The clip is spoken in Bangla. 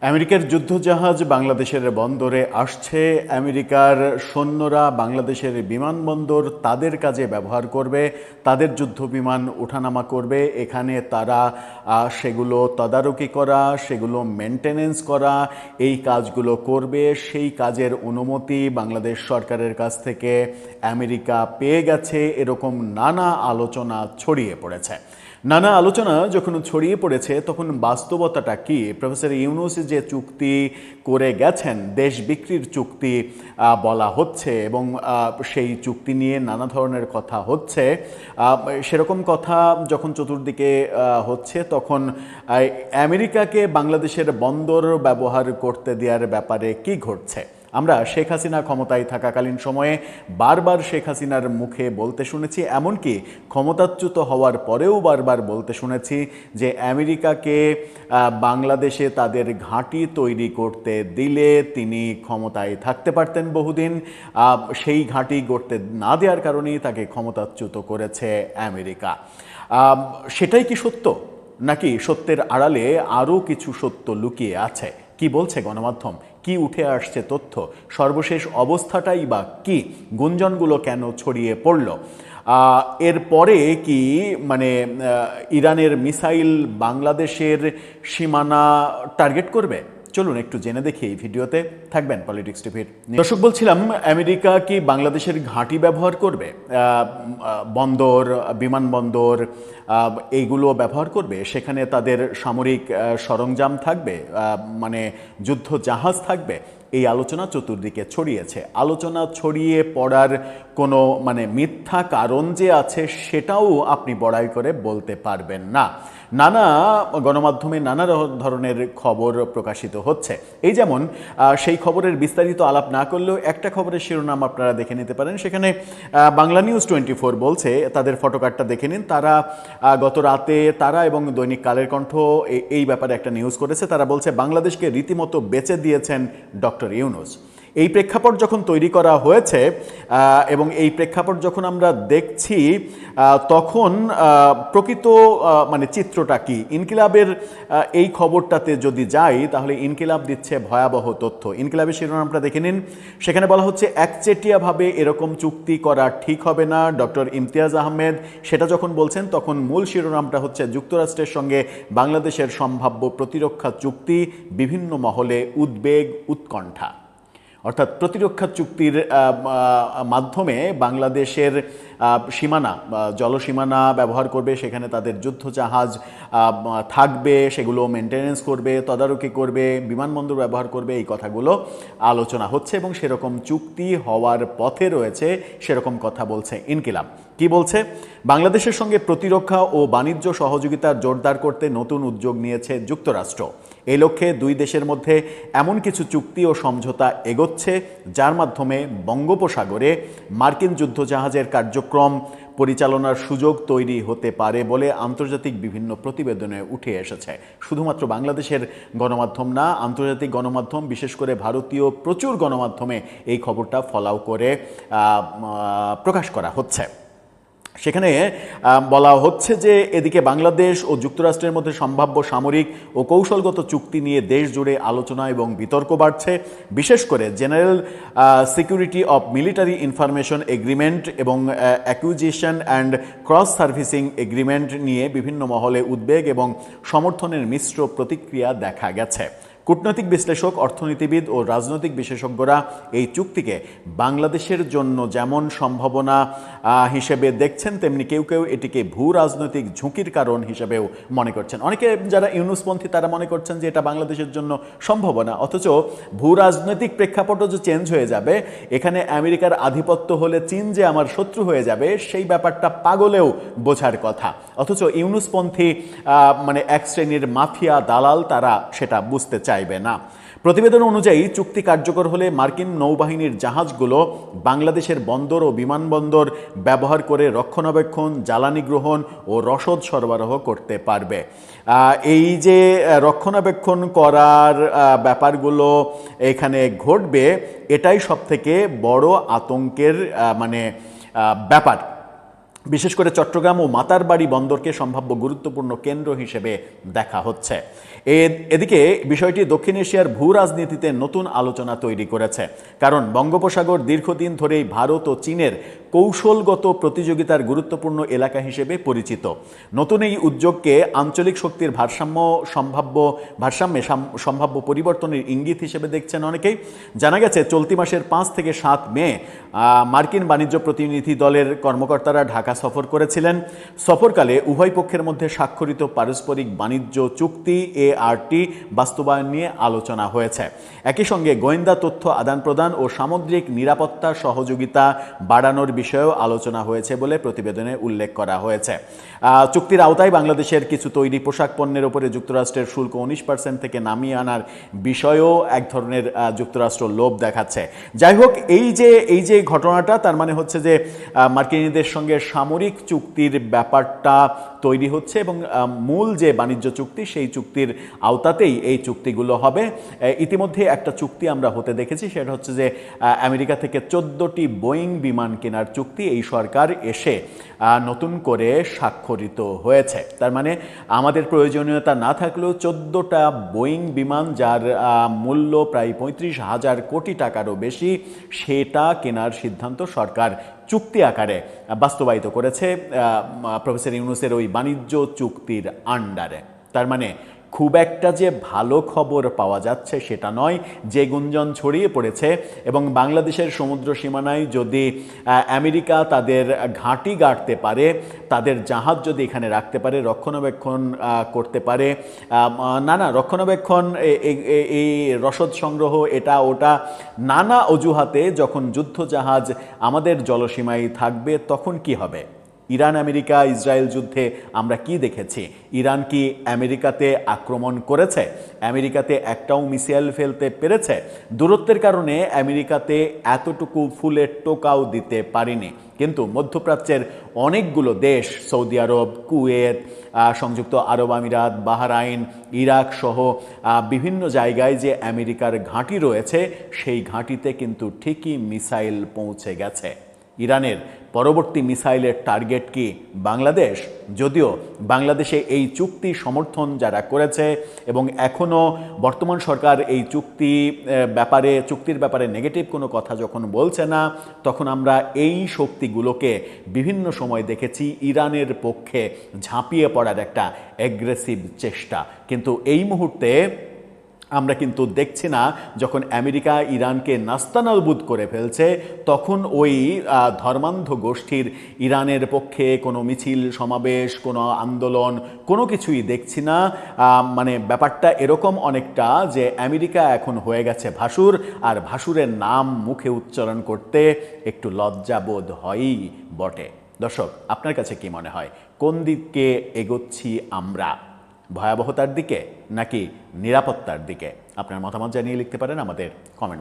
আমেরিকার যুদ্ধজাহাজ বাংলাদেশের বন্দরে আসছে। আমেরিকার সৈন্যরা বাংলাদেশের বিমানবন্দর তাদের কাজে ব্যবহার করবে, তাদের যুদ্ধ বিমান ওঠানামা করবে। এখানে তারা সেগুলো তদারকি করা, সেগুলো মেনটেনেন্স করা, এই কাজগুলো করবে। সেই কাজের অনুমতি বাংলাদেশ সরকারের কাছ থেকে আমেরিকা পেয়ে গেছে। এরকম নানা আলোচনা ছড়িয়ে পড়েছে। নানা আলোচনা যখন ছড়িয়ে পড়েছে তখন বাস্তবতাটা কি? প্রফেসর ইউনূস যে চুক্তি করে গেছেন, দেশ বিক্রির চুক্তি বলা হচ্ছে এবং সেই চুক্তি নিয়ে নানা ধরনের কথা হচ্ছে। সেরকম কথা যখন চতুর্দিকে হচ্ছে তখন আমেরিকাকে বাংলাদেশের বন্দর ব্যবহার করতে দেওয়ার ব্যাপারে কি ঘটছে? আমরা শেখ হাসিনা ক্ষমতায় থাকাকালীন সময়ে বারবার শেখ হাসিনার মুখে বলতে শুনেছি, এমনকি ক্ষমতাচ্যুত হওয়ার পরেও বারবার বলতে শুনেছি যে আমেরিকাকে বাংলাদেশে তাদের ঘাঁটি তৈরি করতে দিলে তিনি ক্ষমতায় থাকতে পারতেন বহুদিন। সেই ঘাঁটি গড়তে না দেওয়ার কারণেই তাকে ক্ষমতাচ্যুত করেছে আমেরিকা। সেটাই কি সত্য, নাকি সত্যের আড়ালে আরও কিছু সত্য লুকিয়ে আছে? কি বলছে গণমাধ্যম? কি উঠে আসছে তথ্য? সর্বশেষ অবস্থাটাই বা কি? গুঞ্জনগুলো কেন ছড়িয়ে পড়ল? এরপরে কি ইরানের মিসাইল বাংলাদেশের সীমানা টার্গেট করবে? চলুন একটু জেনে দেখি এই ভিডিওতে। থাকবেন পলিটিক্স টিভির। দর্শক, বলছিলাম আমেরিকা কি বাংলাদেশের ঘাঁটি ব্যবহার করবে? বন্দর, বিমানবন্দর এইগুলো ব্যবহার করবে? সেখানে তাদের সামরিক সরঞ্জাম থাকবে, যুদ্ধ জাহাজ থাকবে? এই আলোচনা চতুর্দিকে ছড়িয়েছে। আলোচনা ছড়িয়ে পড়ার কোনো মিথ্যা কারণ যে আছে সেটাও আপনি বড়াই করে বলতে পারবেন না। নানা গণমাধ্যমে নানা ধরনের খবর প্রকাশিত হচ্ছে। এই যেমন সেই খবরের বিস্তারিত আলাপ না করলেও একটা খবরের শিরোনাম আপনারা দেখে নিতে পারেন। সেখানে বাংলা নিউজ 24 বলছে, তাদের ফটোকার্ডটা দেখে নিন। তারা গত রাতে তারা এবং দৈনিক কালের কণ্ঠ এই ব্যাপারে একটা নিউজ করেছে। তারা বলছে বাংলাদেশকে রীতিমতো বেচে দিয়েছেন ডক্টর ইউনূস। এই প্রেক্ষাপট যখন তৈরি করা হয়েছে এবং এই প্রেক্ষাপট যখন আমরা দেখছি তখন প্রকৃত চিত্রটা কি? ইনকিলাবের এই খবরটাতে যদি যাই তাহলে ইনকিলাব দিচ্ছে ভয়াবহ তথ্য। ইনকিলাবের শিরোনামটা দেখে নিন। সেখানে বলা হচ্ছে একচেটিয়াভাবে এরকম চুক্তি করা ঠিক হবে না। ডক্টর ইমতিয়াজ আহমেদ সেটা যখন বলছেন তখন মূল শিরোনামটা হচ্ছে যুক্তরাষ্ট্রের সঙ্গে বাংলাদেশের সম্ভাব্য প্রতিরক্ষা চুক্তি, বিভিন্ন মহলে উদ্বেগ উৎকণ্ঠা। অর্থাৎ প্রতিরক্ষা চুক্তির মাধ্যমে বাংলাদেশের সীমানা, জলসীমানা ব্যবহার করবে, সেখানে তাদের যুদ্ধজাহাজ থাকবে, সেগুলো মেনটেনেন্স করবে, তদারকি করবে, বিমানবন্দর ব্যবহার করবে, এই কথাগুলো আলোচনা হচ্ছে এবং সেরকম চুক্তি হওয়ার পথে রয়েছে, সেরকম কথা বলছে ইনকিলাব। কি বলছে? বাংলাদেশের সঙ্গে প্রতিরক্ষা ও বাণিজ্য সহযোগিতা জোরদার করতে নতুন উদ্যোগ নিয়েছে যুক্তরাষ্ট্র। এই লক্ষ্যে দুই দেশের মধ্যে এমন কিছু চুক্তি ও সমঝোতা এগোচ্ছে যার মাধ্যমে বঙ্গোপসাগরে মার্কিন যুদ্ধজাহাজের কার্যক্রম পরিচালনার সুযোগ তৈরি হতে পারে বলে আন্তর্জাতিক বিভিন্ন প্রতিবেদনে উঠে এসেছে। শুধুমাত্র বাংলাদেশের গণমাধ্যম না, আন্তর্জাতিক গণমাধ্যম, বিশেষ করে ভারতীয় প্রচুর গণমাধ্যমে এই খবরটা ফলাও করে প্রকাশ করা হচ্ছে। সেখানে বলা হচ্ছে যে এদিকে বাংলাদেশ ও যুক্তরাষ্ট্রের মধ্যে সম্ভাব্য সামরিক ও কৌশলগত চুক্তি নিয়ে দেশ জুড়ে আলোচনা এবং বিতর্ক বাড়ছে। বিশেষ করে general security of military information agreement এবং acquisition and cross servicing agreement নিয়ে বিভিন্ন মহলে উদ্বেগ এবং সমর্থনের মিশ্র প্রতিক্রিয়া দেখা গেছে। কূটনৈতিক বিশ্লেষক, অর্থনীতিবিদ ও রাজনৈতিক বিশেষজ্ঞরা এই চুক্তিকে বাংলাদেশের জন্য যেমন সম্ভাবনা হিসেবে দেখছেন, তেমনি কেউ কেউ এটিকে ভূ রাজনৈতিক ঝুঁকির কারণ হিসেবেও মনে করছেন। অনেকে যারা ইউনূসপন্থী তারা মনে করছেন যে এটা বাংলাদেশের জন্য সম্ভাবনা, অথচ ভূ রাজনৈতিক প্রেক্ষাপটও যে চেঞ্জ হয়ে যাবে, এখানে আমেরিকার আধিপত্য হলে চীন যে আমার শত্রু হয়ে যাবে সেই ব্যাপারটা পাগলেও বোঝার কথা। অথচ ইউনূসপন্থী এক শ্রেণীর মাফিয়া দালাল তারা সেটা বুঝতে চাইবে না। প্রতিবেদন অনুযায়ী চুক্তি কার্যকর হলে মার্কিন নৌবাহিনীর জাহাজগুলো বাংলাদেশের বন্দর ও বিমানবন্দর ব্যবহার করে রক্ষণাবেক্ষণ, জ্বালানি গ্রহণ ও রসদ সরবরাহ করতে পারবে। এই যে রক্ষণাবেক্ষণ করার ব্যাপারগুলো এখানে ঘটবে, এটাই সবথেকে বড় আতঙ্কের ব্যাপার। বিশেষ করে চট্টগ্রাম ও মাতারবাড়ি বন্দরকে সম্ভাব্য গুরুত্বপূর্ণ কেন্দ্র হিসেবে দেখা হচ্ছে। এদিকে বিষয়টি দক্ষিণ এশিয়ার ভূ রাজনীতিতে নতুন আলোচনা তৈরি করেছে, কারণ বঙ্গোপসাগর দীর্ঘদিন ধরেই ভারত ও চীনের কৌশলগত প্রতিযোগিতার গুরুত্বপূর্ণ এলাকা হিসেবে পরিচিত। নতুন এই উদ্যোগকে আঞ্চলিক শক্তির ভারসাম্যে সম্ভাব্য পরিবর্তনের ইঙ্গিত হিসেবে দেখছেন অনেকেই। জানা গেছে চলতি মাসের 5 থেকে 7 মে মার্কিন বাণিজ্য প্রতিনিধি দলের কর্মকর্তারা ঢাকা সফর করেছিলেন। সফরকালে উভয় পক্ষের মধ্যে স্বাক্ষরিত পারস্পরিক বাণিজ্য চুক্তি ART বাস্তবায়ন নিয়ে আলোচনা হয়েছে। একই সঙ্গে গোয়েন্দা তথ্য আদান প্রদান ও সামুদ্রিক নিরাপত্তা সহযোগিতা বাড়ানোর বিষয়েও আলোচনা হয়েছে বলে প্রতিবেদনে উল্লেখ করা হয়েছে। চুক্তির আওতায় বাংলাদেশের কিছু তৈরি পোশাক পণ্যের উপরে যুক্তরাষ্ট্রের শুল্ক 19% থেকে নামিয়ে আনার বিষয়েও এক ধরনের যুক্তরাষ্ট্র লোভ দেখাচ্ছে। যাই হোক, এই যে ঘটনাটা, তার মানে হচ্ছে যে মার্কিনীদের সঙ্গে সামরিক চুক্তির ব্যাপারটা তৈরি হচ্ছে এবং মূল যে বাণিজ্য চুক্তি সেই চুক্তির আওতাতেই এই চুক্তিগুলো হবে। ইতিমধ্যে একটা চুক্তি আমরা হতে দেখেছি, সেটা হচ্ছে যে আমেরিকা থেকে 14টি বোয়িং বিমান কেনার চুক্তি এই সরকার এসে নতুন করে স্বাক্ষরিত হয়েছে। তার মানে আমাদের প্রয়োজনীয়তা না থাকলেও 14টা বোয়িং বিমান, যার মূল্য প্রায় 35,000 কোটি টাকারও বেশি, সেটা কেনার সিদ্ধান্ত সরকার চুক্তি আকারে বাস্তবায়িত করেছে প্রফেসর ইউনূসের ওই বাণিজ্য চুক্তির আন্ডারে। তার মানে খুব একটা যে ভালো খবর পাওয়া যাচ্ছে সেটা নয়। যে গুঞ্জন ছড়িয়ে পড়েছে এবং বাংলাদেশের সমুদ্র সীমানায় যদি আমেরিকা তাদের ঘাঁটি গাড়তে পারে, তাদের জাহাজ যদি এখানে রাখতে পারে, রক্ষণাবেক্ষণ করতে পারে, রক্ষণাবেক্ষণ, এই রসদ সংগ্রহ, এটা ওটা, নানা অজুহাতে যখন যুদ্ধজাহাজ আমাদের জলসীমায় থাকবে, তখন কি হবে? ইরান আমেরিকা ইসরায়েল যুদ্ধে আমরা কি দেখেছি? ইরান কি আমেরিকাতে আক্রমণ করেছে? আমেরিকাতে একটাও মিসাইল ফেলতে পেরেছে? দূরত্বের কারণে আমেরিকাতে এতটুকু ফুলের টোকাও দিতে পারেনি। কিন্তু মধ্যপ্রাচ্যের অনেকগুলো দেশ, সৌদি আরব, কুয়েত, সংযুক্ত আরব আমিরাত, বাহরাইন, ইরাক সহ বিভিন্ন জায়গায় যে আমেরিকার ঘাঁটি রয়েছে, সেই ঘাঁটিতে কিন্তু ঠিকই মিসাইল পৌঁছে গেছে। ইরানের পরবর্তী মিসাইলের টার্গেট কি বাংলাদেশ? যদিও বাংলাদেশে এই চুক্তি সমর্থন যারা করেছে এবং এখনও বর্তমান সরকার এই চুক্তির ব্যাপারে নেগেটিভ কোনো কথা যখন বলছে না, তখন আমরা এই শক্তিগুলোকে বিভিন্ন সময় দেখেছি ইরানের পক্ষে ঝাঁপিয়ে পড়ার একটা অ্যাগ্রেসিভ চেষ্টা। কিন্তু এই মুহূর্তে আমরা কিন্তু দেখছি না, যখন আমেরিকা ইরানকে নাস্তানাবুদ করে ফেলছে, তখন ওই ধর্মান্ধ গোষ্ঠীর ইরানের পক্ষে কোনো মিছিল সমাবেশ, কোনো আন্দোলন, কোনো কিছুই দেখছি না। মানে ব্যাপারটা এরকম অনেকটা যে আমেরিকা এখন হয়ে গেছে ভাসুর, আর ভাসুরের নাম মুখে উচ্চারণ করতে একটু লজ্জাবোধ হয়ই বটে। দর্শক, আপনার কাছে কি মনে হয়, কোন দিকে এগোচ্ছি আমরা? ভয়াবহতার দিকে নাকি নিরাপত্তার দিকে? আপনার মতামত জানিয়ে লিখতে পারেন আমাদের কমেন্ট।